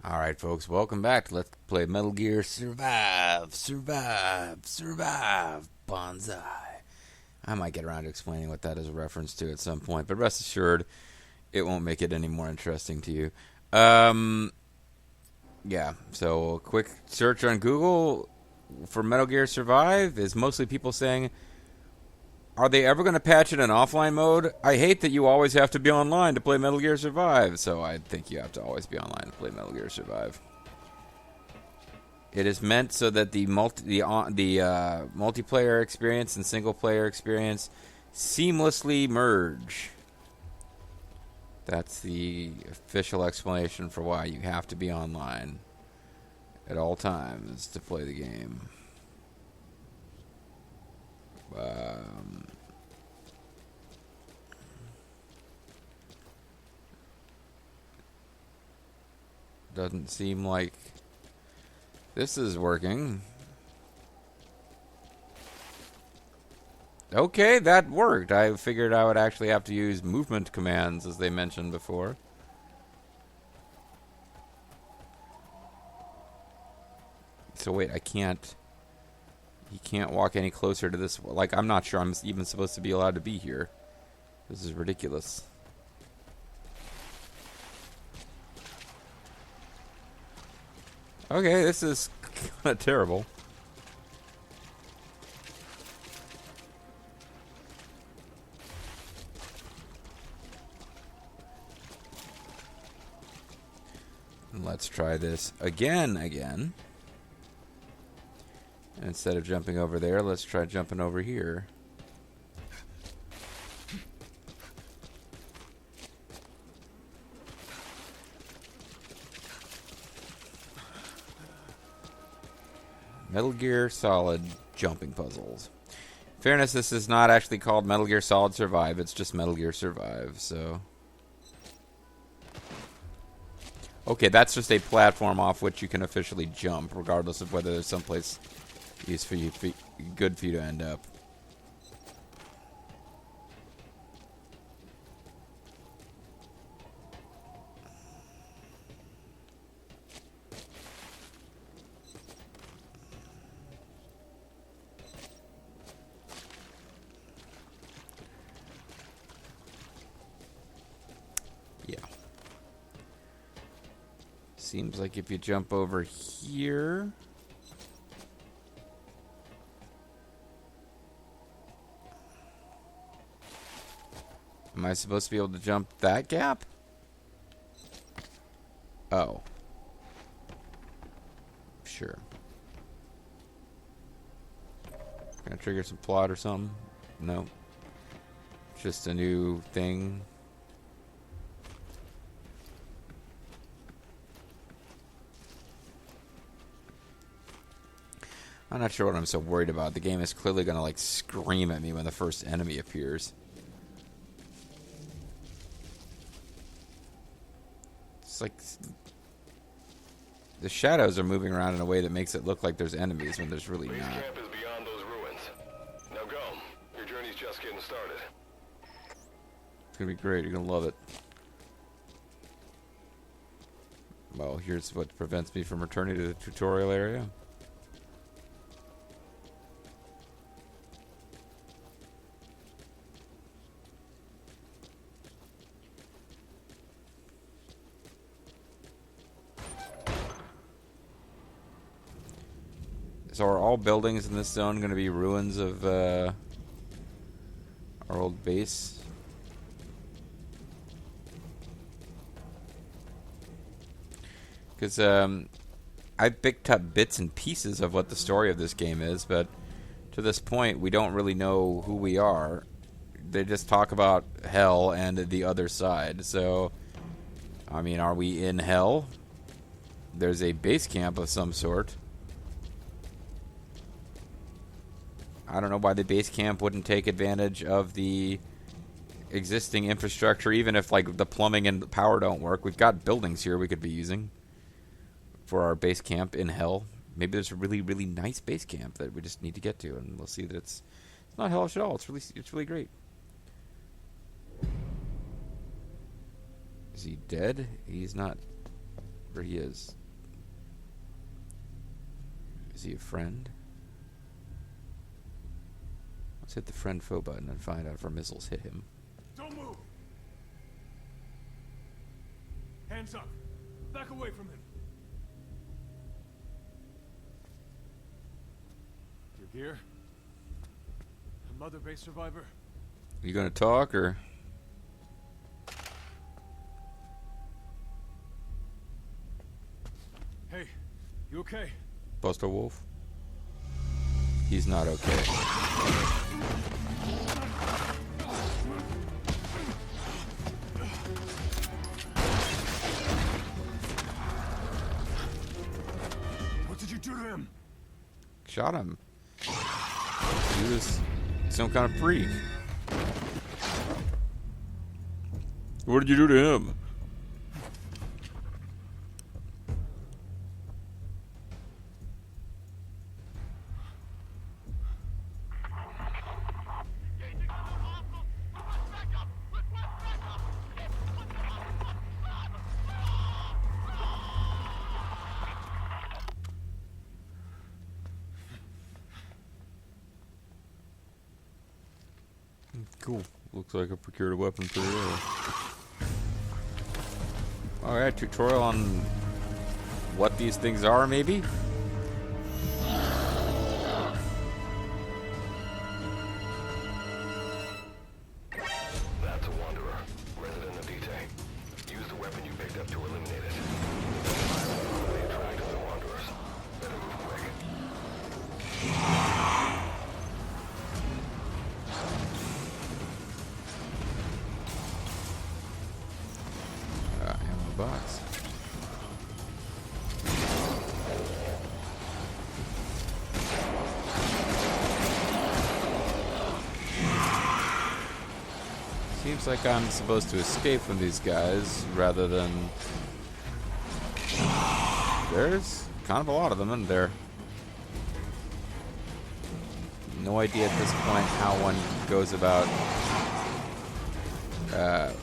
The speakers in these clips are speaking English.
Alright, folks, welcome back. Let's play Metal Gear Survive, Banzai. I might get around to explaining what that is a reference to at some point, but rest assured, it won't make it any more interesting to you. Um, yeah, so a quick search on Google for Metal Gear Survive is mostly people saying, are they ever going to patch it in offline mode? I hate that you always have to be online to play Metal Gear Survive, so I think you have to always be online to play Metal Gear Survive. It is meant so that the multiplayer experience and single player experience seamlessly merge. That's the official explanation for why you have to be online at all times to play the game. Doesn't seem like this is working. Okay, that worked. I figured I would actually have to use movement commands, as they mentioned before. So wait, I can't... He can't walk any closer to this. Like, I'm not sure I'm even supposed to be allowed to be here. This is ridiculous. Okay, this is kind of terrible. Let's try this again. Instead of jumping over there, let's try jumping over here. Metal Gear Solid jumping puzzles. In fairness, this is not actually called Metal Gear Solid Survive, it's just Metal Gear Survive, so... Okay, that's just a platform off which you can officially jump, regardless of whether there's someplace good for you to end up. Yeah. Seems like if you jump over here... Am I supposed to be able to jump that gap? Oh. Sure. Gonna trigger some plot or something? No. Just a new thing. I'm not sure what I'm so worried about. The game is clearly gonna, like, scream at me when the first enemy appears. It's like... The shadows are moving around in a way that makes it look like there's enemies when there's really not. Base camp is beyond those ruins. Now go. Your journey's just getting started. It's gonna be great. You're gonna love it. Well, here's what prevents me from returning to the tutorial area. So are all buildings in this zone going to be ruins of our old base? Because I've picked up bits and pieces of what the story of this game is, but to this point we don't really know who we are. They just talk about hell and the other side. So, I mean, are we in hell? There's a base camp of some sort. I don't know why the base camp wouldn't take advantage of the existing infrastructure, even if, like, the plumbing and the power don't work. We've got buildings here we could be using for our base camp in hell. Maybe there's a really, really nice base camp that we just need to get to, and we'll see that it's not hellish at all. It's really great. Is he dead? He's not. Or he is. Is he a friend? Let's hit the friend foe button and find out if our missiles hit him. Don't move! Hands up! Back away from him! You're here? A Mother Base survivor? You gonna talk, or? Hey, you okay? Buster Wolf? He's not okay. What did you do to him? Shot him. He was some kind of freak. What did you do to him? Cool. Looks like I procured a weapon pretty early. Alright, tutorial on what these things are, maybe? That's a Wanderer, resident of Dite. Use the weapon you picked up to eliminate it. Highly attractive to Wanderers. Better move quick. Ammo box. Seems like I'm supposed to escape from these guys rather than... There's kind of a lot of them in there. No idea at this point how one goes about...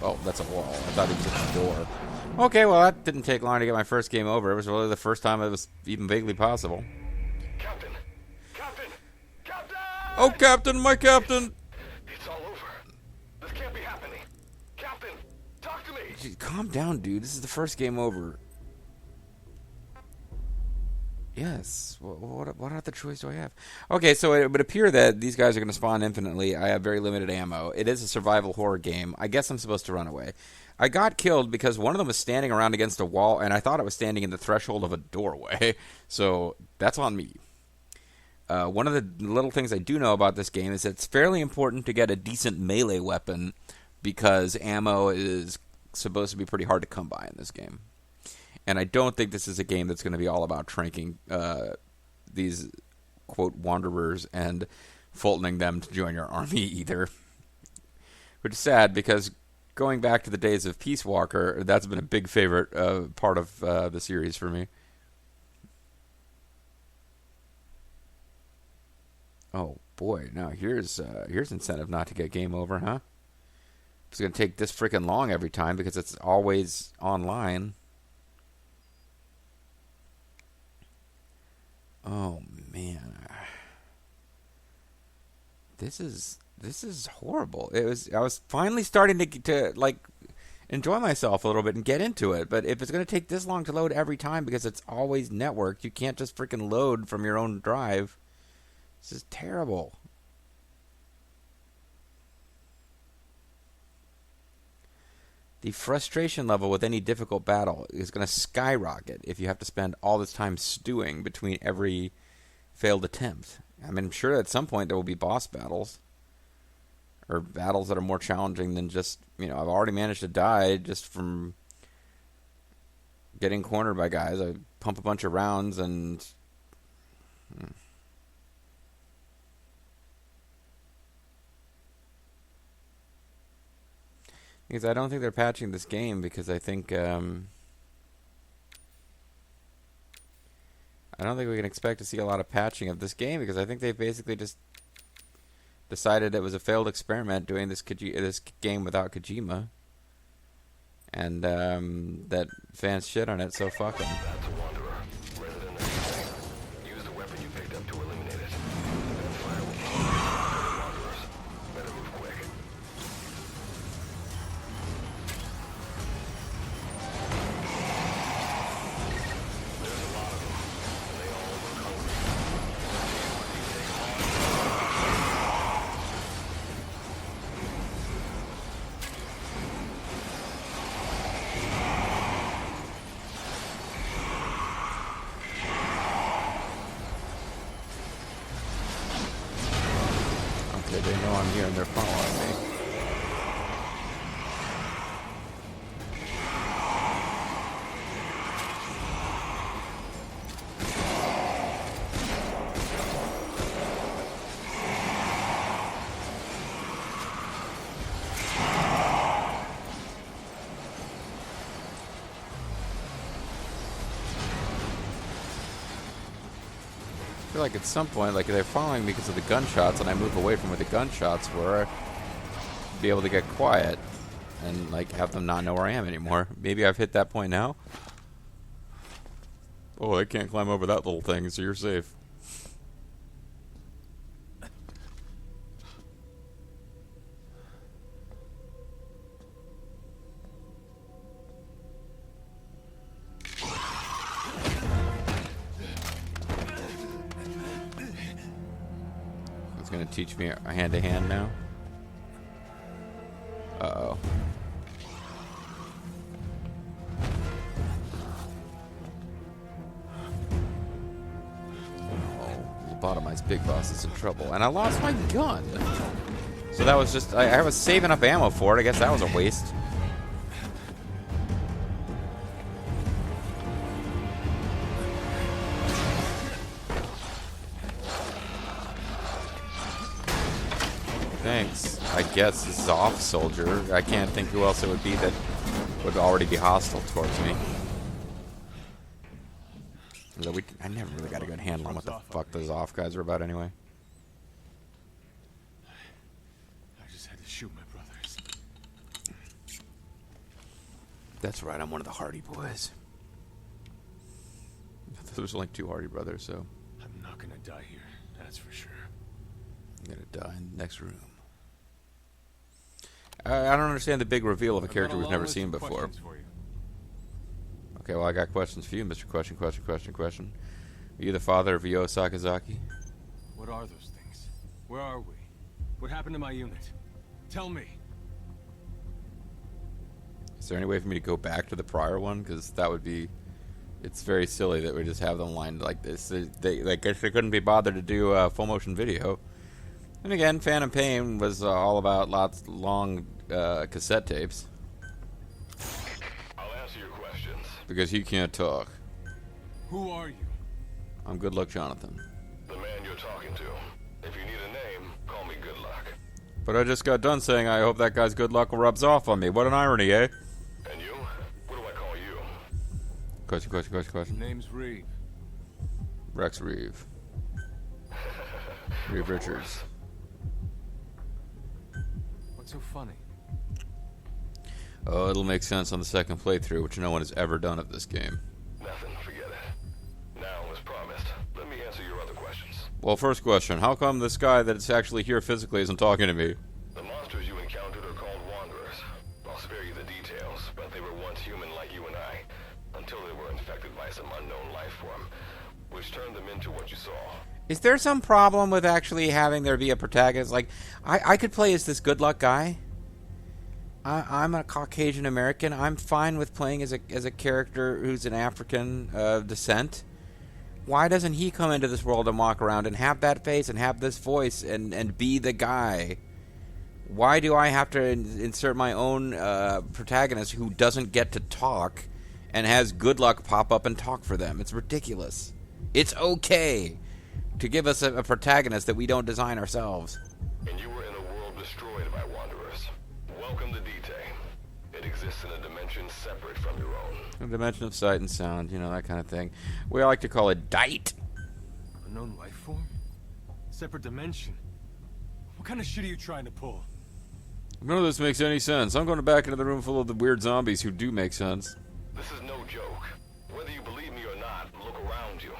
oh, that's a wall. I thought it was at the door. Okay, well, that didn't take long to get my first game over. It was really the first time it was even vaguely possible. Captain! Captain! Captain! Oh, Captain, my Captain! It's all over. This can't be happening. Captain, talk to me! Gee, calm down, dude. This is the first game over. Yes. What other choice do I have? Okay, so it would appear that these guys are going to spawn infinitely. I have very limited ammo. It is a survival horror game. I guess I'm supposed to run away. I got killed because one of them was standing around against a wall, and I thought it was standing in the threshold of a doorway. So that's on me. One of the little things I do know about this game is that it's fairly important to get a decent melee weapon because ammo is supposed to be pretty hard to come by in this game. And I don't think this is a game that's going to be all about tranking these, quote, wanderers and Fultoning them to join your army either. Which is sad because going back to the days of Peace Walker, that's been a big favorite part of the series for me. Oh boy, now here's incentive not to get game over, huh? It's going to take this freaking long every time because it's always online. Oh man, this is horrible. I was finally starting to like enjoy myself a little bit and get into it, but if it's going to take this long to load every time because it's always networked, you can't just freaking load from your own drive. This is terrible. The frustration level with any difficult battle is going to skyrocket if you have to spend all this time stewing between every failed attempt. I mean, I'm sure at some point there will be boss battles. Or battles that are more challenging than just, I've already managed to die just from getting cornered by guys. I pump a bunch of rounds and... Because I don't think they're patching this game because I think I don't think we can expect to see a lot of patching of this game because I think they basically just decided it was a failed experiment doing this game without Kojima. And that fans shit on it, so fuck them. That's a Wanderer. Resident of D-Day. Use the weapon you picked up to eliminate it. Then fire will follow Wanderers. Better move quick. There's a lot of them, and they all look hungry. Okay, they know I'm here and they're following me. I feel like at some point, like they're following me because of the gunshots, and I move away from where the gunshots were, be able to get quiet and like have them not know where I am anymore. Maybe I've hit that point now. Oh, I can't climb over that little thing, so you're safe. It's gonna teach me a hand-to-hand now. Uh-oh. Oh, lobotomized Big Boss is in trouble. And I lost my gun. So that was just... I was saving up ammo for it. I guess that was a waste. Thanks. I guess Zoff soldier. I can't think who else it would be that would already be hostile towards me. I never really got a good handle on what the fuck the Zoff guys are about anyway. I just had to shoot my brothers. That's right, I'm one of the Hardy boys. There's only 2 Hardy brothers, so I'm not gonna die here, that's for sure. I'm gonna die in the next room. I don't understand the big reveal of a character we've never seen before. Okay, well, I got questions for you, Mr. Question. Are you the father of Ryo Sakazaki? What are those things? Where are we? What happened to my unit? Tell me. Is there any way for me to go back to the prior one? Because that would be... It's very silly that we just have them lined like this. I guess they couldn't be bothered to do a full motion video. And again, Phantom Pain was all about long cassette tapes. I'll answer your questions. Because he can't talk. Who are you? I'm Good Luck Jonathan. The man you're talking to. If you need a name, call me Good Luck. But I just got done saying I hope that guy's good luck rubs off on me. What an irony, eh? And you? What do I call you? Question. Name's Reeve. Rex Reeve. Reeve Richards. What's so funny? Oh, it'll make sense on the second playthrough, which no one has ever done of this game. Nothing, forget it. Now, as promised, let me answer your other questions. Well, first question. How come this guy that's actually here physically isn't talking to me? The monsters you encountered are called Wanderers. I'll spare you the details, but they were once human like you and I, until they were infected by some unknown life form, which turned them into what you saw. Is there some problem with actually having there be a protagonist? Like, I could play as this Good Luck guy. I'm a Caucasian American. I'm fine with playing as a character who's an African descent. Why doesn't he come into this world and walk around and have that face and have this voice and be the guy? Why do I have to insert my own protagonist who doesn't get to talk and has Good Luck pop up and talk for them? It's ridiculous. It's okay to give us a protagonist that we don't design ourselves. And you were in a world destroyed by Wanderers. Welcome to D-Day. It exists in a dimension separate from your own. A dimension of sight and sound, you know, that kind of thing. We like to call it DITE. Unknown life form? Separate dimension? What kind of shit are you trying to pull? None of this makes any sense. I'm going back into the room full of the weird zombies who do make sense. This is no joke. Whether you believe me or not, look around you.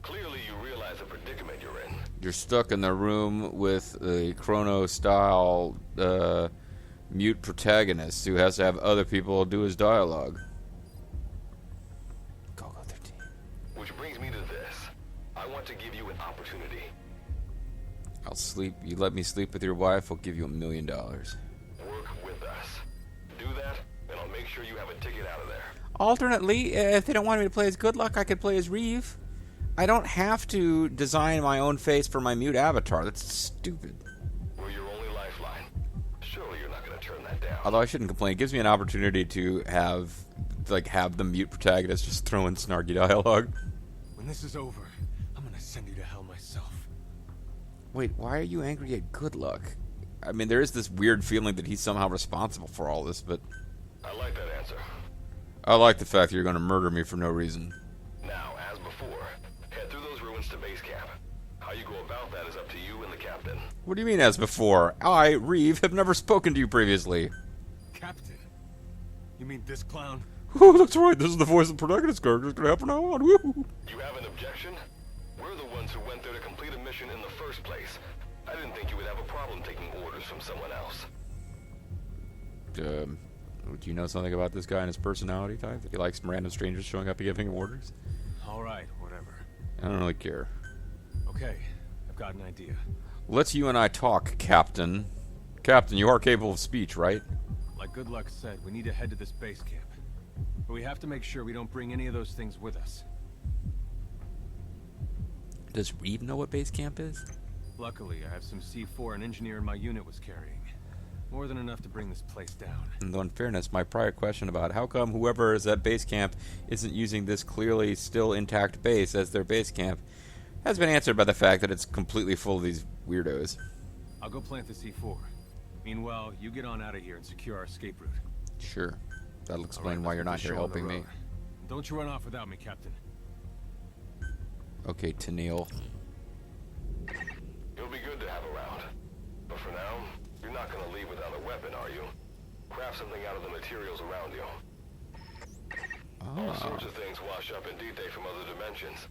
Clearly you realize the predicament you're in. You're stuck in the room with a Chrono-style mute protagonist who has to have other people do his dialogue. Go 13. Which brings me to this. I want to give you an opportunity. I'll sleep. You let me sleep with your wife, I'll give you $1 million. Work with us. Do that, and I'll make sure you have a ticket out of there. Alternately, if they don't want me to play as Good Luck, I could play as Reeve. I don't have to design my own face for my mute avatar. That's stupid. We're your only lifeline. Surely you're not going to turn that down. Although I shouldn't complain. It gives me an opportunity to have the mute protagonist just throw in snarky dialogue. When this is over, I'm gonna send you to hell myself. Wait, why are you angry at Good Luck? I mean, there is this weird feeling that he's somehow responsible for all this, but I like that answer. I like the fact that you're going to murder me for no reason. Now, as before, head through those ruins to base camp. How you go about that is up to you and the captain. What do you mean, as before? I, Reeve, have never spoken to you previously. Captain? You mean this clown? Oh, that's right. This is the voice of the protagonist character. It's going to happen now on. Woo. You have an objection? We're the ones who went there to complete a mission in the first place. I didn't think you would have a problem taking orders from someone else. Do you know something about this guy and his personality type? That he likes random strangers showing up and giving him orders? Alright, whatever. I don't really care. Okay, I've got an idea. Let's you and I talk, Captain. Captain, you are capable of speech, right? Like Good Luck said, we need to head to this base camp. But we have to make sure we don't bring any of those things with us. Does Reeve know what base camp is? Luckily, I have some C4 an engineer in my unit was carrying. More than enough to bring this place down. And though in fairness, my prior question about how come whoever is at base camp isn't using this clearly still intact base as their base camp has been answered by the fact that it's completely full of these weirdos. I'll go plant the C4. Meanwhile, you get on out of here and secure our escape route. Sure. That'll explain Alright, why let's you're get not this here show on the helping me. road. Don't you run off without me, Captain. Okay, Tennille. It'll be good to have around. But for now, you're not going to leave without a weapon, are you? Craft something out of the materials around you. All sorts of things wash up in D-Day from other dimensions.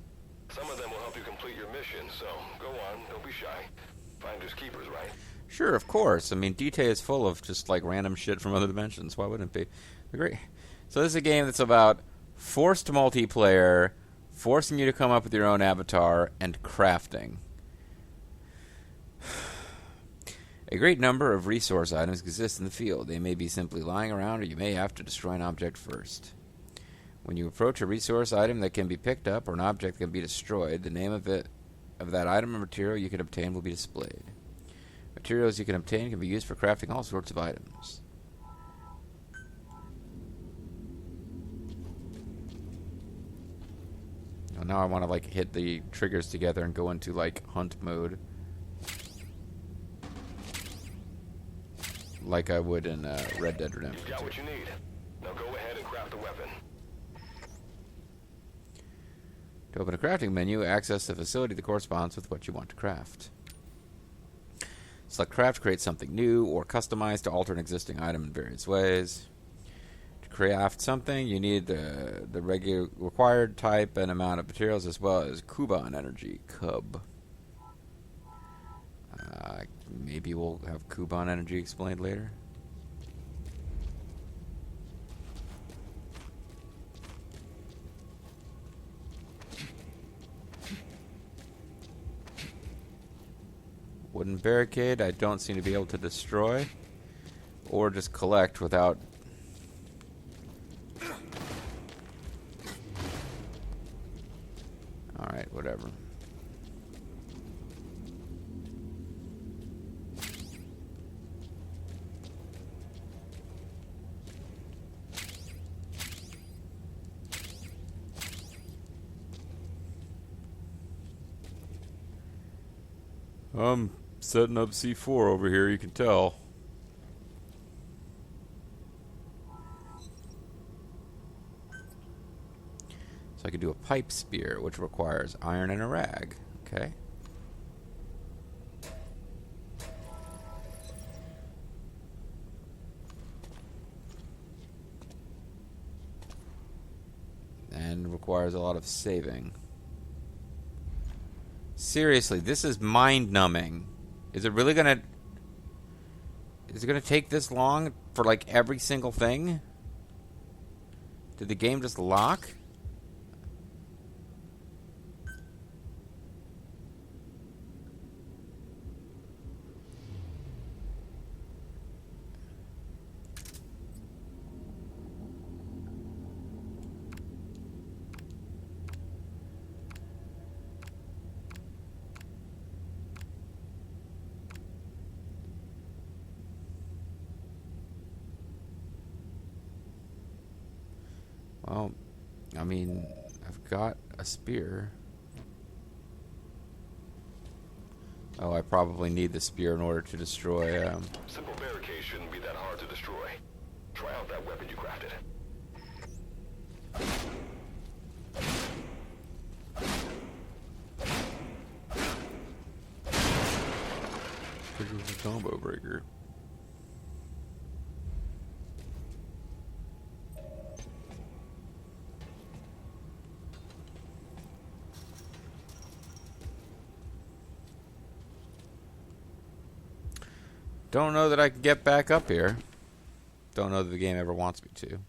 Some of them will help you complete your mission, so go on, don't be shy. Finders keepers, right? Sure, of course. I mean, D-Day is full of just like random shit from other dimensions. Why wouldn't it be? Great. So this is a game that's about forced multiplayer, forcing you to come up with your own avatar, and crafting. A great number of resource items exist in the field. They may be simply lying around, or you may have to destroy an object first. When you approach a resource item that can be picked up or an object that can be destroyed, the name of that item or material you can obtain will be displayed. Materials you can obtain can be used for crafting all sorts of items. Now I want to like hit the triggers together and go into like hunt mode. Like I would in Red Dead Redemption You've got 2. what you need. Now go ahead and craft a weapon. To open a crafting menu, access the facility that corresponds with what you want to craft. Select craft to create something new or customize to alter an existing item in various ways. To craft something, you need the regular required type and amount of materials as well as Kuban energy, Cub. Maybe we'll have Kuban energy explained later. Wooden barricade I don't seem to be able to destroy or just collect without... Alright, whatever. I'm setting up C4 over here, you can tell. So I could do a pipe spear, which requires iron and a rag. Okay. and requires a lot of saving. Seriously, this is mind-numbing. Is it really gonna... Is it gonna take this long for, like, every single thing? Did the game just lock? Well, I mean, I've got a spear. Oh, I probably need the spear in order to destroy, Simple barricade shouldn't be that hard to destroy. Try out that weapon you crafted. Combo breaker. Don't know that I can get back up here. Don't know that the game ever wants me to.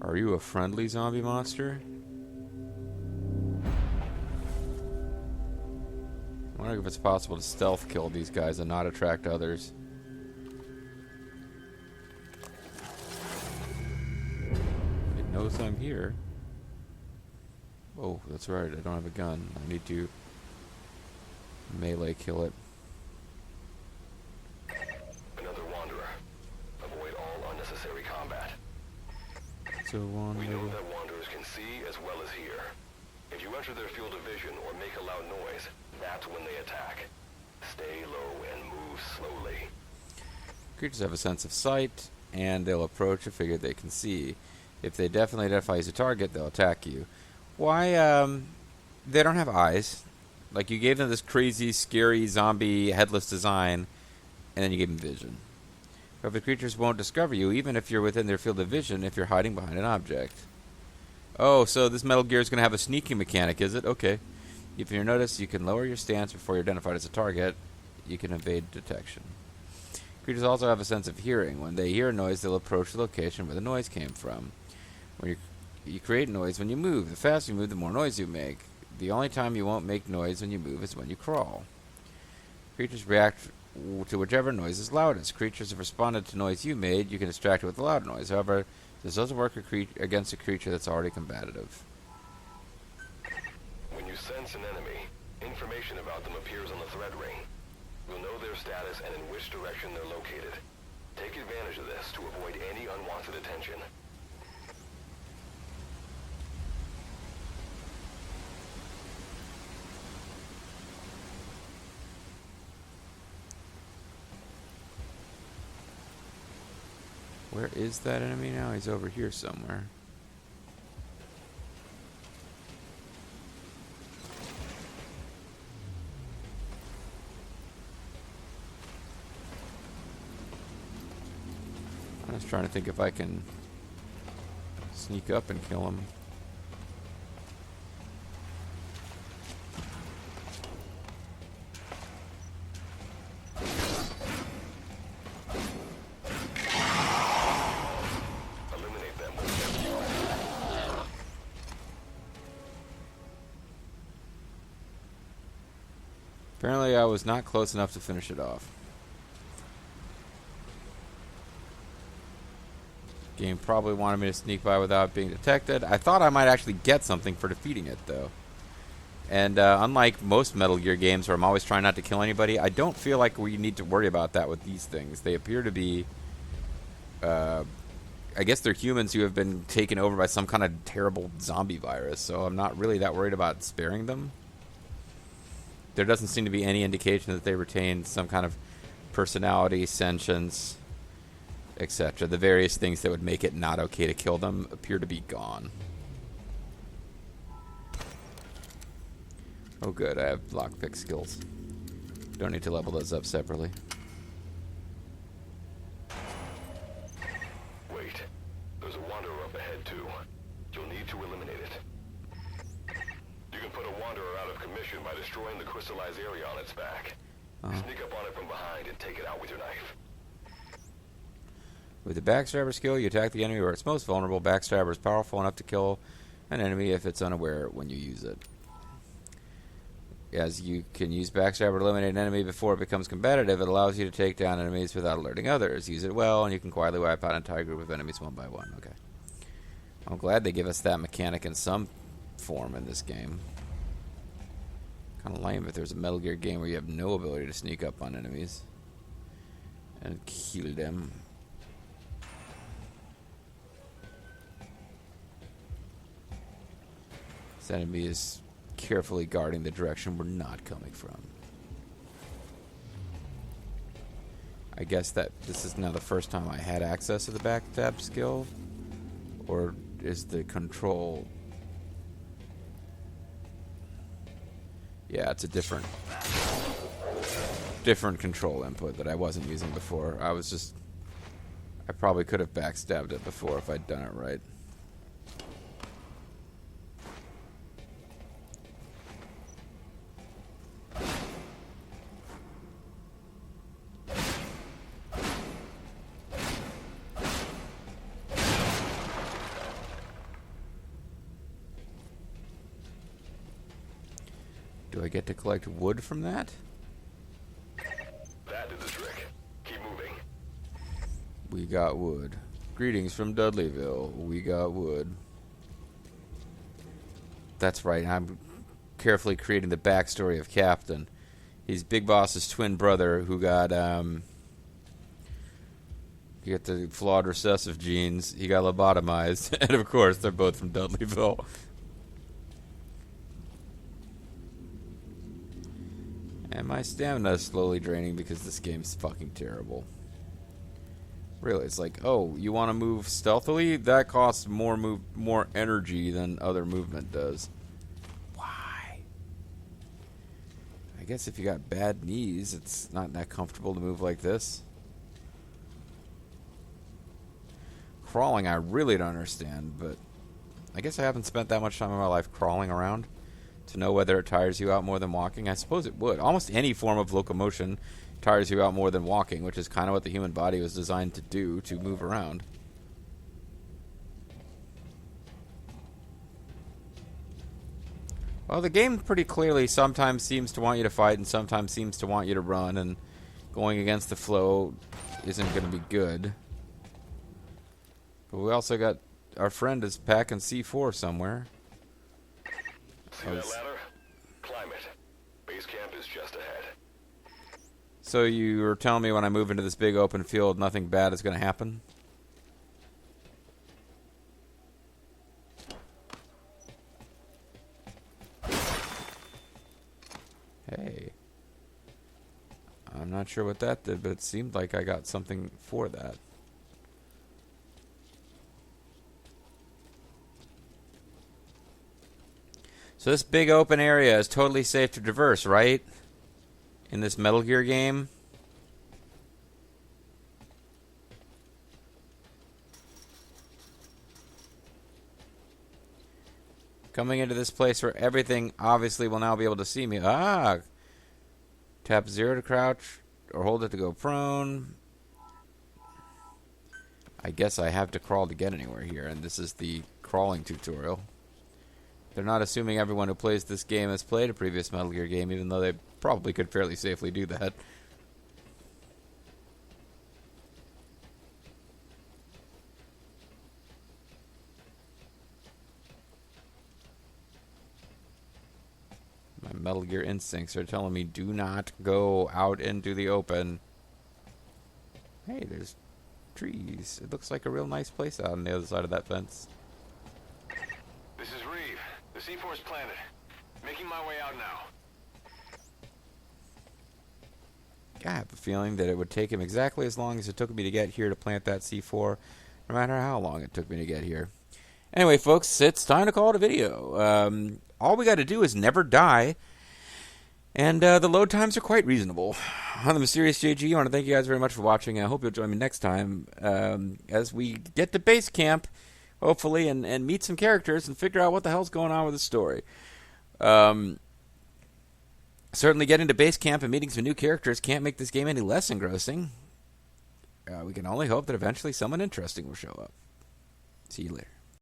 Are you a friendly zombie monster? I wonder if it's possible to stealth kill these guys and not attract others. It knows I'm here. Oh, that's right. I don't have a gun. I need to melee kill it. Another wanderer. Avoid all unnecessary combat. So We know that wanderers can see as well as hear. If you enter their field of vision or make a loud noise, that's when they attack. Stay low and move slowly. Creatures have a sense of sight, and they'll approach a figure they can see. If they definitely identify as a target, they'll attack you. Why, they don't have eyes. Like, you gave them this crazy, scary, zombie, headless design, and then you gave them vision. But the creatures won't discover you, even if you're within their field of vision, if you're hiding behind an object. Oh, so this Metal Gear is going to have a sneaking mechanic, is it? Okay. If you're noticed, you can lower your stance before you're identified as a target. You can evade detection. Creatures also have a sense of hearing. When they hear a noise, they'll approach the location where the noise came from. When you create noise when you move. The faster you move, the more noise you make. The only time you won't make noise when you move is when you crawl. Creatures react to whichever noise is loudest. Creatures have responded to noise you made. You can distract it with a loud noise. However, this doesn't work against a creature that's already combative. When you sense an enemy, information about them appears on the thread ring. You'll know their status and in which direction they're located. Take advantage of this to avoid any unwanted attention. Where is that enemy now? He's over here somewhere. I'm just trying to think if I can sneak up and kill him. Eliminate them. Apparently I was not close enough to finish it off. Game probably wanted me to sneak by without being detected. I thought I might actually get something for defeating it, though. And unlike most Metal Gear games where I'm always trying not to kill anybody, I don't feel like we need to worry about that with these things. They appear to be... I guess they're humans who have been taken over by some kind of terrible zombie virus, so I'm not really that worried about sparing them. There doesn't seem to be any indication that they retain some kind of personality, sentience, etc. The various things that would make it not okay to kill them appear to be gone. Oh good, I have lockpick skills. Don't need to level those up separately. Wait. There's a Wanderer up ahead, too. You'll need to eliminate it. You can put a Wanderer out of commission by destroying the crystallized area on its back. Sneak up on it from behind and take it out with your knife. With the Backstabber skill, you attack the enemy where it's most vulnerable. Backstabber is powerful enough to kill an enemy if it's unaware when you use it. As you can use Backstabber to eliminate an enemy before it becomes competitive, it allows you to take down enemies without alerting others. Use it well, and you can quietly wipe out an entire group of enemies one by one. Okay. I'm glad they give us that mechanic in some form in this game. Kind of lame if there's a Metal Gear game where you have no ability to sneak up on enemies and kill them. This enemy is carefully guarding the direction we're not coming from. I guess that this is now the first time I had access to the backstab skill, or is the control... Yeah, it's a different control input that I wasn't using before. I probably could have backstabbed it before if I'd done it right. Do I get to collect wood from that? That did the trick. Keep moving. We got wood. Greetings from Dudleyville. We got wood. That's right. I'm carefully creating the backstory of Captain. He's Big Boss's twin brother who got he got the flawed recessive genes. He got lobotomized, and of course they're both from Dudleyville. And my stamina is slowly draining because this game's fucking terrible. Really, it's like, oh, you want to move stealthily? That costs more energy than other movement does. Why? I guess if you got bad knees, it's not that comfortable to move like this. Crawling, I really don't understand, but I guess I haven't spent that much time in my life crawling around to know whether it tires you out more than walking. I suppose it would. Almost any form of locomotion tires you out more than walking, which is kind of what the human body was designed to do, to move around. Well, the game pretty clearly sometimes seems to want you to fight and sometimes seems to want you to run, and going against the flow isn't going to be good. But we also got our friend is packing C4 somewhere. See that ladder? Climb it. Base camp is just ahead. So you were telling me when I move into this big open field, nothing bad is going to happen? Hey. I'm not sure what that did, but it seemed like I got something for that. So this big open area is totally safe to traverse, right? In this Metal Gear game. Coming into this place where everything obviously will now be able to see me. Ah! Tap 0 to crouch, or hold it to go prone. I guess I have to crawl to get anywhere here, and this is the crawling tutorial. They're not assuming everyone who plays this game has played a previous Metal Gear game, even though they probably could fairly safely do that. My Metal Gear instincts are telling me do not go out into the open. Hey, there's trees. It looks like a real nice place out on the other side of that fence. This is Reeve. The C4's planted. Making my way out now. I have a feeling that it would take him exactly as long as it took me to get here to plant that C4, no matter how long it took me to get here. Anyway, folks, it's time to call it a video. All we got to do is never die, And the load times are quite reasonable. On the Mysterious JG, I want to thank you guys very much for watching. I hope you'll join me next time as we get to base camp, hopefully, and meet some characters and figure out what the hell's going on with the story. Certainly getting to base camp and meeting some new characters can't make this game any less engrossing. We can only hope that eventually someone interesting will show up. See you later.